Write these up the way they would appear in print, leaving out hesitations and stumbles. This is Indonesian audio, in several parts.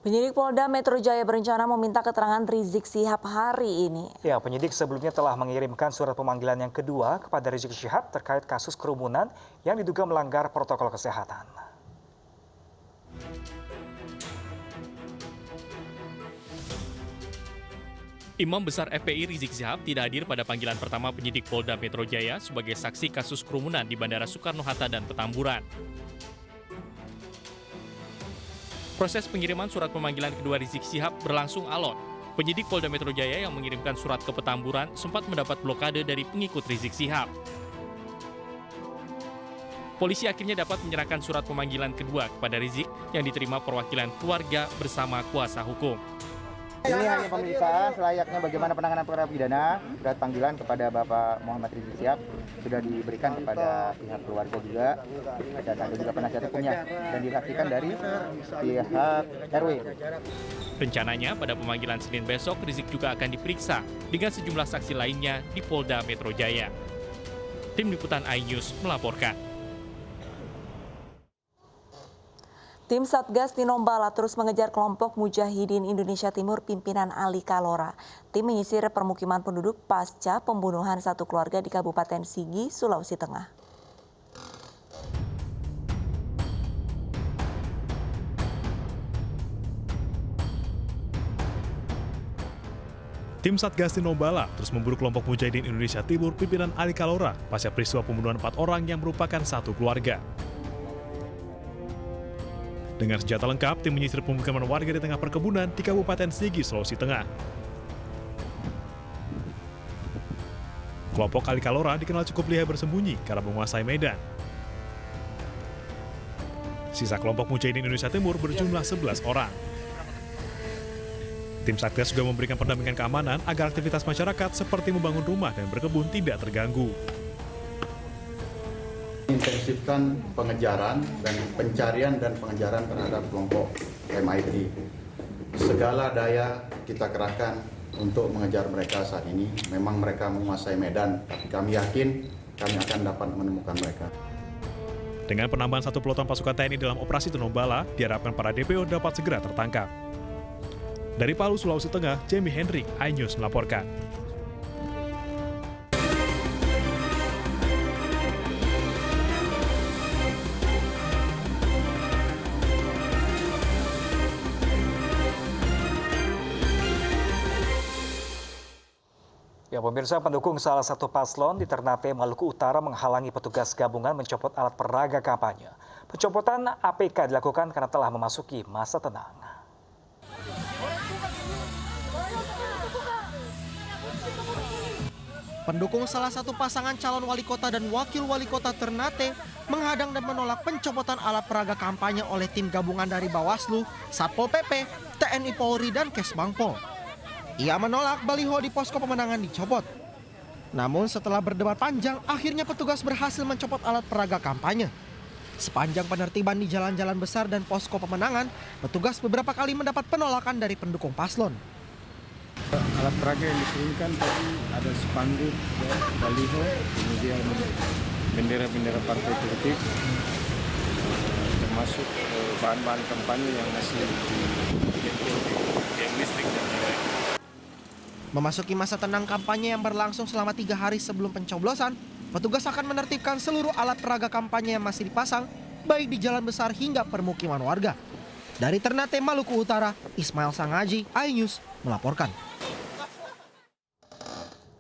Penyidik Polda Metro Jaya berencana meminta keterangan Rizik Syihab hari ini. Ya, penyidik sebelumnya telah mengirimkan surat pemanggilan yang kedua kepada Rizik Syihab terkait kasus kerumunan yang diduga melanggar protokol kesehatan. Imam Besar FPI Rizik Syihab tidak hadir pada panggilan pertama penyidik Polda Metro Jaya sebagai saksi kasus kerumunan di Bandara Soekarno-Hatta dan Petamburan. Proses pengiriman surat pemanggilan kedua Rizik Syihab berlangsung alot. Penyidik Polda Metro Jaya yang mengirimkan surat ke Petamburan sempat mendapat blokade dari pengikut Rizik Syihab. Polisi akhirnya dapat menyerahkan surat pemanggilan kedua kepada Rizik yang diterima perwakilan keluarga bersama kuasa hukum. Ini hanya pemeriksaan selayaknya bagaimana penanganan perkara pidana. Surat panggilan kepada Bapak Muhammad Rizik Syihab sudah diberikan kepada pihak keluarga juga, dan ada juga penasihat hukumnya, dan disaksikan dari pihak RW. Rencananya pada pemanggilan Senin besok, Rizik juga akan diperiksa dengan sejumlah saksi lainnya di Polda Metro Jaya. Tim Liputan iNews melaporkan. Tim Satgas Tinombala terus mengejar kelompok Mujahidin Indonesia Timur pimpinan Ali Kalora. Tim menyisir permukiman penduduk pasca pembunuhan satu keluarga di Kabupaten Sigi, Sulawesi Tengah. Tim Satgas Tinombala terus memburu kelompok Mujahidin Indonesia Timur pimpinan Ali Kalora pasca peristiwa pembunuhan 4 orang yang merupakan satu keluarga. Dengan senjata lengkap, tim menyisir pemukiman warga di tengah perkebunan di Kabupaten Sigi, Sulawesi Tengah. Kelompok Ali Kalora dikenal cukup lihai bersembunyi karena menguasai medan. Sisa kelompok Mujahidin Indonesia Timur berjumlah 11 orang. Tim Satgas juga memberikan pendampingan keamanan agar aktivitas masyarakat seperti membangun rumah dan berkebun tidak terganggu. Intensifkan pengejaran dan pencarian dan pengejaran terhadap kelompok MIT. Segala daya kita kerahkan untuk mengejar mereka saat ini. Memang mereka menguasai medan, tapi kami yakin kami akan dapat menemukan mereka. Dengan penambahan satu peloton pasukan TNI dalam operasi Tinombala, diharapkan para DPO dapat segera tertangkap. Dari Palu, Sulawesi Tengah, Jamie Hendrik, iNews melaporkan. Ya, pemirsa, pendukung salah satu paslon di Ternate, Maluku Utara menghalangi petugas gabungan mencopot alat peraga kampanye. Pencopotan APK dilakukan karena telah memasuki masa tenang. Pendukung salah satu pasangan calon wali kota dan wakil wali kota Ternate menghadang dan menolak pencopotan alat peraga kampanye oleh tim gabungan dari Bawaslu, Satpol PP, TNI Polri, dan Kesbangpol. Ia menolak baliho di posko pemenangan dicopot. Namun setelah berdebat panjang, akhirnya petugas berhasil mencopot alat peraga kampanye. Sepanjang penertiban di jalan-jalan besar dan posko pemenangan, petugas beberapa kali mendapat penolakan dari pendukung paslon. Alat peraga yang diturunkan tadi ada spanduk, baliho, kemudian bendera-bendera partai politik, termasuk bahan-bahan kampanye yang masih di listrik dan lain-lain. Memasuki masa tenang kampanye yang berlangsung selama 3 hari sebelum pencoblosan, petugas akan menertibkan seluruh alat peraga kampanye yang masih dipasang, baik di jalan besar hingga permukiman warga. Dari Ternate, Maluku Utara, Ismail Sangaji, iNews melaporkan.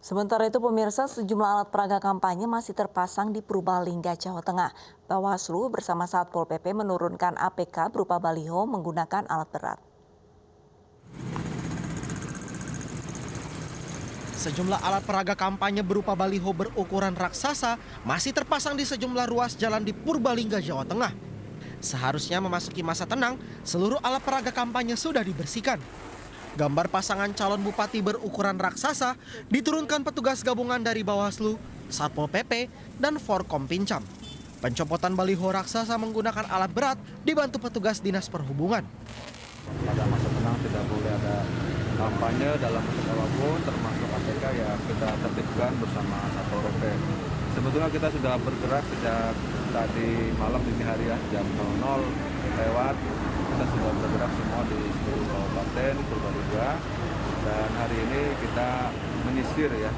Sementara itu pemirsa, sejumlah alat peraga kampanye masih terpasang di Purbalingga, Jawa Tengah. Bawaslu bersama Satpol PP menurunkan APK berupa baliho menggunakan alat berat. Sejumlah alat peraga kampanye berupa baliho berukuran raksasa masih terpasang di sejumlah ruas jalan di Purbalingga, Jawa Tengah. Seharusnya memasuki masa tenang, seluruh alat peraga kampanye sudah dibersihkan. Gambar pasangan calon bupati berukuran raksasa diturunkan petugas gabungan dari Bawaslu, Satpol PP, dan Forkom Pincam. Pencopotan baliho raksasa menggunakan alat berat dibantu petugas Dinas Perhubungan. Pada masa tenang tidak boleh ada kampanye dalam bentuk apapun, termasuk APK ya kita tertibkan bersama Satpol PP. Sebetulnya kita sudah bergerak sejak tadi malam dini hari ya, jam 00 lewat kita sudah bergerak semua di seluruh kabupaten Purbalingga, dan hari ini kita menyisir ya.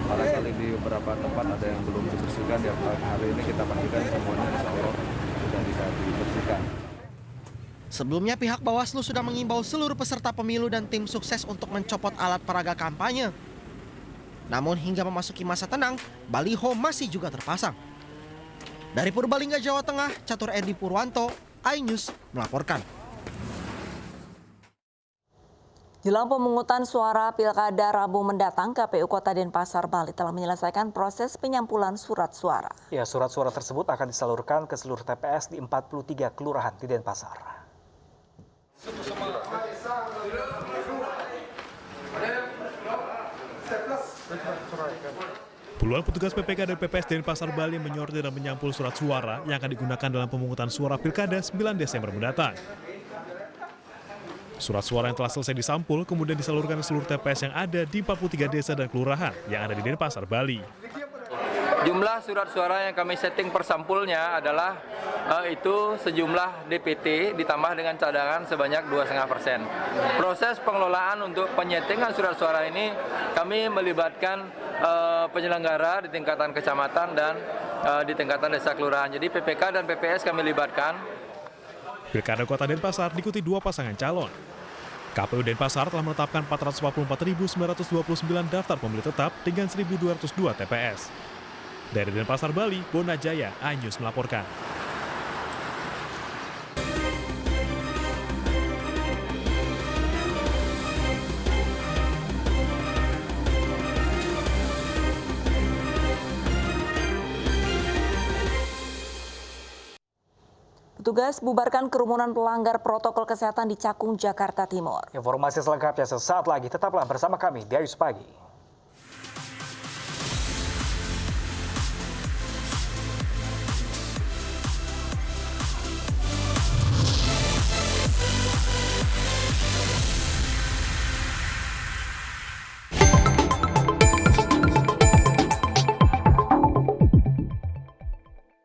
Barangkali di beberapa tempat ada yang belum dibersihkan, ya hari ini kita pastikan semuanya insya Allah sudah bisa dibersihkan. Sebelumnya pihak Bawaslu sudah mengimbau seluruh peserta pemilu dan tim sukses untuk mencopot alat peraga kampanye. Namun hingga memasuki masa tenang, baliho masih juga terpasang. Dari Purbalingga, Jawa Tengah, Catur Edi Purwanto, iNews melaporkan. Jelang pemungutan suara Pilkada Rabu mendatang, KPU Kota Denpasar, Bali telah menyelesaikan proses penyampulan surat suara. Ya, surat suara tersebut akan disalurkan ke seluruh TPS di 43 kelurahan di Denpasar. Puluhan petugas PPK dan PPS Denpasar, Bali menyortir dan menyampul surat suara yang akan digunakan dalam pemungutan suara Pilkada 9 Desember mendatang. Surat suara yang telah selesai disampul kemudian disalurkan ke seluruh TPS yang ada di 43 desa dan kelurahan yang ada di Denpasar, Bali. Jumlah surat suara yang kami setting per sampulnya adalah itu sejumlah DPT ditambah dengan cadangan sebanyak 2,5%. Proses pengelolaan untuk penyetingan surat suara ini kami melibatkan penyelenggara di tingkatan kecamatan dan di tingkatan desa kelurahan. Jadi PPK dan PPS kami libatkan. Pilkada Kota Denpasar diikuti 2 pasangan calon. KPU Denpasar telah menetapkan 444.929 daftar pemilih tetap dengan 1.202 TPS. Dari Denpasar, Bali, Bona Jaya, iNews melaporkan. Petugas bubarkan kerumunan pelanggar protokol kesehatan di Cakung, Jakarta Timur. Informasi selengkapnya sesaat lagi, tetaplah bersama kami di iNews Pagi.